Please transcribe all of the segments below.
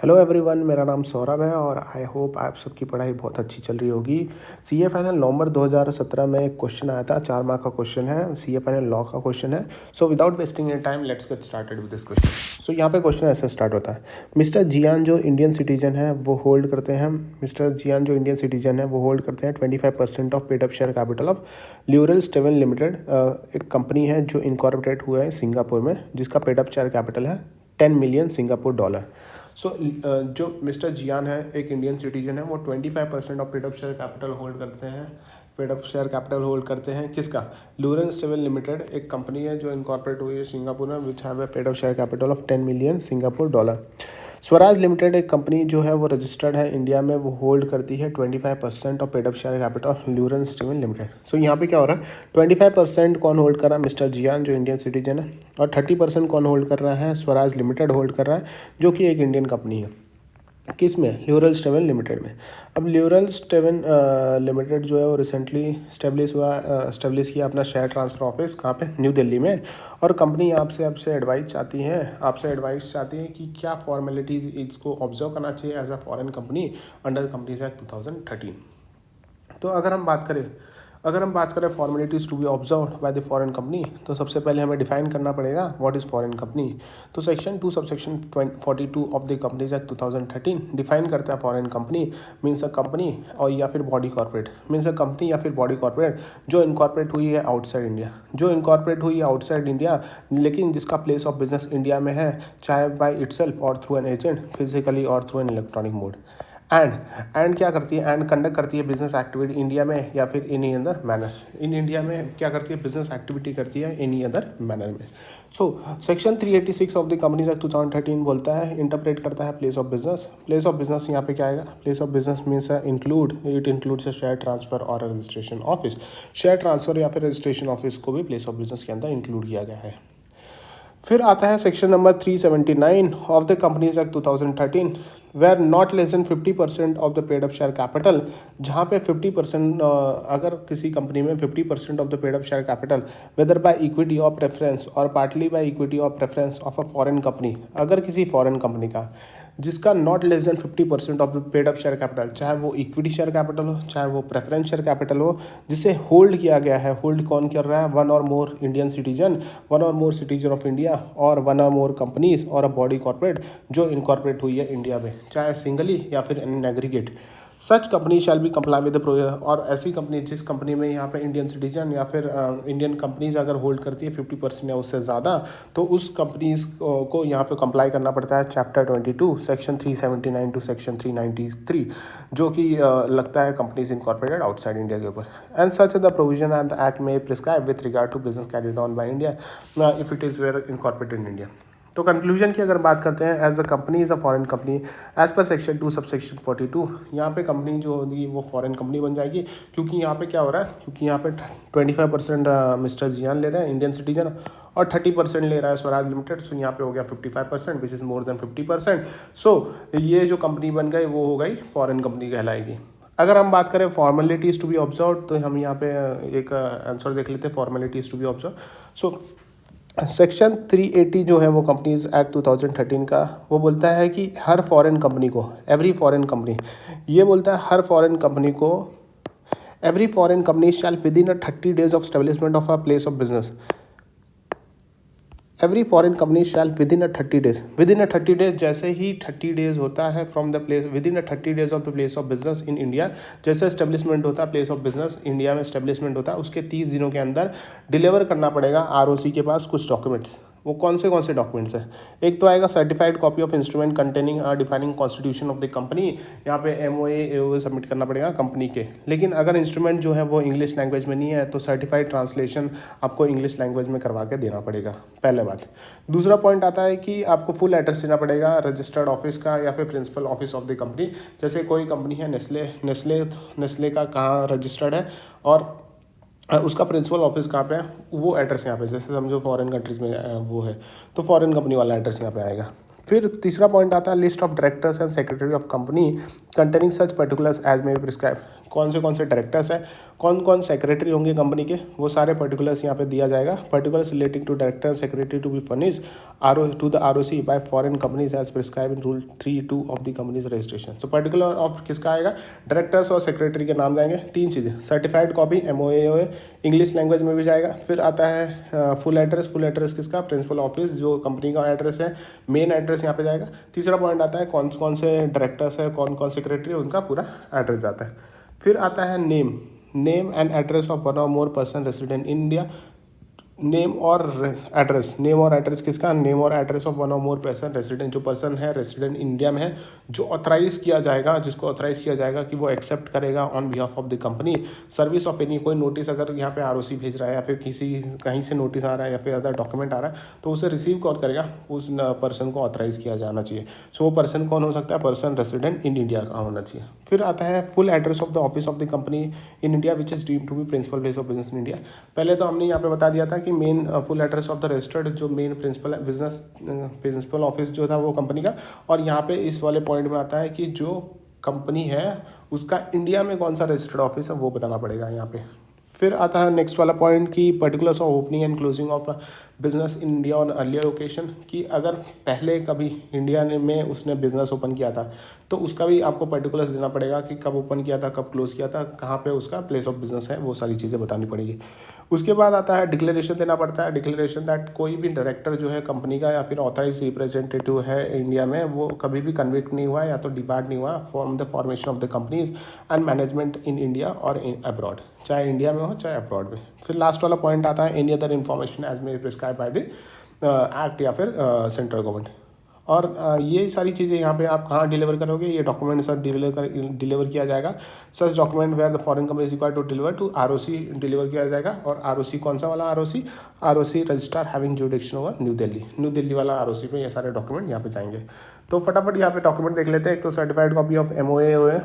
Hello everyone, मेरा नाम सौरभ है और आई होप आप सबकी पढ़ाई बहुत अच्छी चल रही होगी। सीए फाइनल नवंबर 2017 में एक क्वेश्चन आया था, 4 मार्क का क्वेश्चन है, सीए फाइनल लॉ का क्वेश्चन है। So without wasting any time let's get started with this question. So यहाँ पे क्वेश्चन ऐसे स्टार्ट होता है। मिस्टर जियान जो इंडियन सिटीजन है वो होल्ड करते हैं 25% of paid up share capital of ल्यूरल स्टेवन लिमिटेड। एक कंपनी है जो इनकॉर्पोरेट हुआ है सिंगापुर में, जिसका पेड अप शेयर कैपिटल है 10 मिलियन सिंगापुर डॉलर। सो जो मिस्टर जियान है एक इंडियन सिटीजन है, वो 25% of paid up share capital hold करते हैं। Paid up share capital hold करते हैं किसका? लूरेंस स्टेवन लिमिटेड एक कंपनी है जो इनकॉर्पोरेट हुई है सिंगापुर में, which have a paid up share capital of 10 million Singapore dollar. Swaraj limited एक कंपनी जो है वो रजिस्टर्ड है इंडिया में, वो होल्ड करती है 25% of paid up share capital of Lawrence Steven limited. So यहाँ पे क्या हो रहा है, 25% कौन होल्ड कर रहा है? मिस्टर जियान जो इंडियन सिटीजन है। और 30% कौन होल्ड कर रहा है? स्वराज लिमिटेड होल्ड कर रहा है, जो कि एक इंडियन कंपनी है। किस में? ल्यूरल स्टेवन लिमिटेड में। अब ल्यूरल स्टेवन लिमिटेड जो है वो रिसेंटली स्टेब्लिश किया अपना शेयर ट्रांसफ़र ऑफिस, कहाँ पे? न्यू दिल्ली में। और कंपनी आपसे एडवाइस चाहती है कि क्या फॉर्मेलिटीज़ इसको ऑब्जर्व करना चाहिए as a foreign company under companies act 2013। तो अगर हम बात करें formalities to be observed by the foreign company, तो सबसे पहले हमें डिफाइन करना पड़ेगा व्हाट इज़ फॉरेन कंपनी। तो section 2 subsection 42 of the companies act 2013 define करता है foreign company means a company और या फिर body corporate, means a company या फिर बॉडी कॉर्पोरेट जो इनकॉर्पोरेट हुई है आउटसाइड इंडिया, लेकिन जिसका प्लेस ऑफ बिजनेस इंडिया में है, चाहे बाय इटसेल्फ और थ्रू एन एजेंट, फिजिकली और through an electronic mode. And क्या करती है? एंड कंडक्ट करती है बिजनेस एक्टिविटी इंडिया में या फिर any other manner. In India में क्या करती है? बिजनेस एक्टिविटी करती है एनी अदर मैनर में। So section 386 of the companies act 2013 बोलता है, इंटरप्रेट करता है प्लेस ऑफ बिजनेस यहाँ पे क्या आएगा? Place of business means includes a share transfer और रजिस्ट्रेशन ऑफिस। शेयर ट्रांसफर या फिर रजिस्ट्रेशन ऑफिस को भी प्लेस ऑफ बिजनेस के अंदर इंक्लूड किया गया है। फिर आता है section number 379 of the companies act 2013, where not less than 50% of the paid up share capital, जहाँ पे 50% अगर किसी कंपनी में 50% of the paid up share capital whether by equity of preference or partly by equity of preference of a foreign company, अगर किसी foreign company का जिसका not less than 50% of the paid up share capital, चाहे वो equity share capital हो चाहे वो preference share capital हो, जिसे होल्ड किया गया है, होल्ड कौन कर रहा है? One or more citizen of India और वन और मोर कंपनीज और अ बॉडी कॉर्पोरेट जो इनकॉर्पोरेट हुई है इंडिया में, चाहे सिंगली या फिर in aggregate. Such company shall be comply with the और ऐसी कंपनी जिस कंपनी में यहाँ पे इंडियन सिटीजन या फिर इंडियन कंपनीज अगर होल्ड करती है 50% या उससे ज़्यादा, तो उस कंपनीज को यहाँ पे कंप्लाई करना पड़ता है चैप्टर 22 सेक्शन 379 टू सेक्शन 393, जो कि लगता है कंपनीज इनकॉर्पोरेटेड आउटसाइड इंडिया के ऊपर। And such the provision and the act में prescribe with regard to business carried on by India if it is where incorporated in India. तो conclusion की अगर बात करते हैं, as a company is a foreign company as per section 2 subsection 42, यहाँ पे company जो होगी वो फॉरेन कंपनी बन जाएगी, क्योंकि यहाँ पे क्या हो रहा है? क्योंकि यहाँ पे 25% मिस्टर जियान ले रहे हैं इंडियन सिटीजन और 30% ले रहा है स्वराज लिमिटेड। सो यहाँ पे हो गया 55%, विच इज़ मोर देन 50%। सो ये जो कंपनी बन गई वो हो गई फॉरेन कंपनी कहलाएगी। अगर हम बात करें फॉर्मेलिटीज़ टू बी ऑब्जर्व, तो हम यहाँ पे एक आंसर देख लेते हैं formalities to be observe. So section 380 जो है वो कंपनीज एक्ट 2013 का, वो बोलता है कि हर फॉरेन कंपनी को, एवरी फॉरेन कंपनी, ये बोलता है हर फॉरेन कंपनी को, every foreign company shall with in 30 days of establishment of a place of business, every foreign company shall with in 30 days, with in 30 days, जैसे ही 30 days होता है from the place, with in 30 days of the place of business in India, जैसे establishment होता है place of business India में, establishment होता है उसके 30 दिनों के अंदर डिलीवर करना पड़ेगा आरओसी के पास कुछ डॉक्यूमेंट्स। वो कौन से डॉक्यूमेंट्स हैं? एक तो आएगा certified copy of instrument containing defining constitution of the company, यहाँ पे एमओए सबमिट करना पड़ेगा कंपनी के। लेकिन अगर इंस्ट्रूमेंट जो है वो इंग्लिश लैंग्वेज में नहीं है, तो सर्टिफाइड ट्रांसलेशन आपको इंग्लिश लैंग्वेज में करवा के देना पड़ेगा, पहले बात। दूसरा पॉइंट आता है कि आपको फुल एड्रेस देना पड़ेगा रजिस्टर्ड ऑफिस का या फिर principal office of the company. जैसे कोई कंपनी है नेस्ले का कहाँ रजिस्टर्ड है और उसका प्रिंसिपल ऑफिस कहाँ पे है, वो एड्रेस यहाँ पे, जैसे समझो फॉरेन कंट्रीज़ में वो है तो फॉरेन कंपनी वाला एड्रेस यहाँ पे आएगा। फिर तीसरा पॉइंट आता है list of directors and secretary of company containing such particulars as may be prescribe, कौन से डायरेक्टर्स हैं, कौन कौन सेक्रेटरी होंगे कंपनी के, वो सारे पर्टिकुलर्स यहाँ पे दिया जाएगा। Particulars relating to director and secretary to be furnished to the ROC by foreign companies as prescribe in rule 3(2) of the companies registration. तो पर्टिकुलर ऑफ किसका आएगा, डायरेक्टर्स और सेक्रेटरी के नाम जाएंगे। 3 चीज़ें, certified copy MOA English language में भी जाएगा। फिर आता है फुल एड्रेस किसका, प्रिंसिपल ऑफिस जो कंपनी का एड्रेस है, मेन एड्रेस यहाँ पे जाएगा। तीसरा पॉइंट आता है कौन कौन से डायरेक्टर्स है, कौन कौन सेक्रेटरी, उनका पूरा एड्रेस आता है। फिर आता है name and address of one or more person resident in India. Name और एड्रेस किसका, नेम और address of one or more person resident, जो पर्सन है रेसिडेंट इंडिया में है, जो ऑथराइज किया जाएगा, जिसको ऑथराइज किया जाएगा कि वो एक्सेप्ट करेगा on behalf of the company service of any, कोई नोटिस अगर यहाँ पे ROC भेज रहा है या फिर कहीं से नोटिस आ रहा है या फिर अदर डॉक्यूमेंट आ रहा है, तो उसे रिसीव कौन करेगा, उस पर्सन को ऑथराइज किया जाना चाहिए। सो वो पर्सन कौन हो सकता है, पर्सन रेसिडेंट इन इंडिया का होना चाहिए। फिर आता है full address of the office of the company in India which is deemed to be principal place of business in India. पहले तो हमने यहाँ पे बता दिया था कि main full address of the registered जो मेन प्रिंसिपल ऑफिस जो था वो कंपनी का, और यहाँ पे इस वाले पॉइंट में आता है कि जो कंपनी है उसका इंडिया में कौन सा रजिस्टर्ड ऑफिस है वो बताना पड़ेगा यहाँ पे। फिर आता है नेक्स्ट वाला पॉइंट की particulars of opening and closing of business in India on earlier occasion, कि अगर पहले कभी इंडिया में उसने बिजनेस ओपन किया था तो उसका भी आपको पर्टिकुलर्स देना पड़ेगा कि कब ओपन किया था, कब क्लोज किया था, कहाँ पे उसका प्लेस ऑफ बिजनेस है, वो सारी चीज़ें बतानी पड़ेगी। उसके बाद आता है डिक्लेरेशन देना पड़ता है। डिक्लेरेशन दैट कोई भी डायरेक्टर जो है कंपनी का या फिर ऑथराइज रिप्रेजेंटेटिव है इंडिया में, वो कभी भी कन्विक्ट नहीं हुआ या तो डिबार्ड नहीं हुआ from the formation of the companies and management in India और इन अब्रॉड, चाहे इंडिया में हो चाहे अब्रॉड में। फिर लास्ट वाला पॉइंट आता है any other information as may prescribe by the act या फिर सेंट्रल गवर्नमेंट। और ये सारी चीज़ें यहाँ पे आप कहाँ डिलीवर करोगे, ये डॉक्यूमेंट सर डिलीवर किया जाएगा। Such document where the foreign company is required to deliver to ROC deliver किया जाएगा। और ROC कौन सा वाला ROC registrar having jurisdiction over new Delhi वाला ROC पे ये सारे डॉक्यूमेंट यहाँ पे जाएंगे। तो फटाफट यहाँ पे डॉक्यूमेंट देख लेते हैं। एक तो सर्टिफाइड कॉपी ऑफ MOA,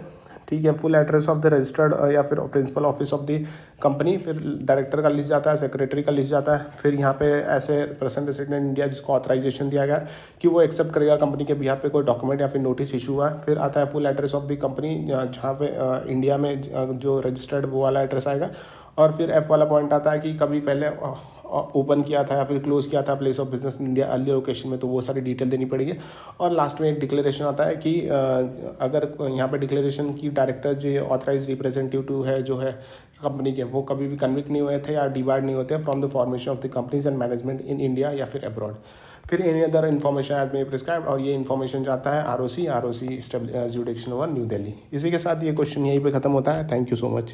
ठीक है, full address of the registered या फिर principal office of the company, फिर डायरेक्टर का लिस्ट जाता है, सेक्रेटरी का लिस्ट जाता है। फिर यहाँ पे ऐसे पर्सन रेसिडेंट इंडिया जिसको ऑथराइजेशन दिया गया कि वो एक्सेप्ट करेगा कंपनी के बिहाफ पे कोई डॉक्यूमेंट या फिर नोटिस इशू हुआ। फिर आता है full address of the company जहाँ पे इंडिया में जो रजिस्टर्ड वो वाला एड्रेस आएगा। और फिर F वाला पॉइंट आता है कि कभी पहले ओपन किया था या फिर क्लोज किया था place of business India earlier location में, तो वो सारी डिटेल देनी पड़ेगी। और लास्ट में एक डिक्लेरेशन आता है कि अगर यहाँ पे डिक्लेरेशन की डायरेक्टर जो ऑथराइज रिप्रेजेंटेटिव है जो है कंपनी के, वो कभी भी कन्विक्ट नहीं हुए थे या डिबार्ड नहीं होते from the formation of the companies and management in India या फिर अब्रॉड। फिर any other information as may prescribe, और ये इन्फॉर्मेशन जाता है ROC jurisdiction over new Delhi. इसी के साथ ये क्वेश्चन यहीं पे खत्म होता है। Thank you so much.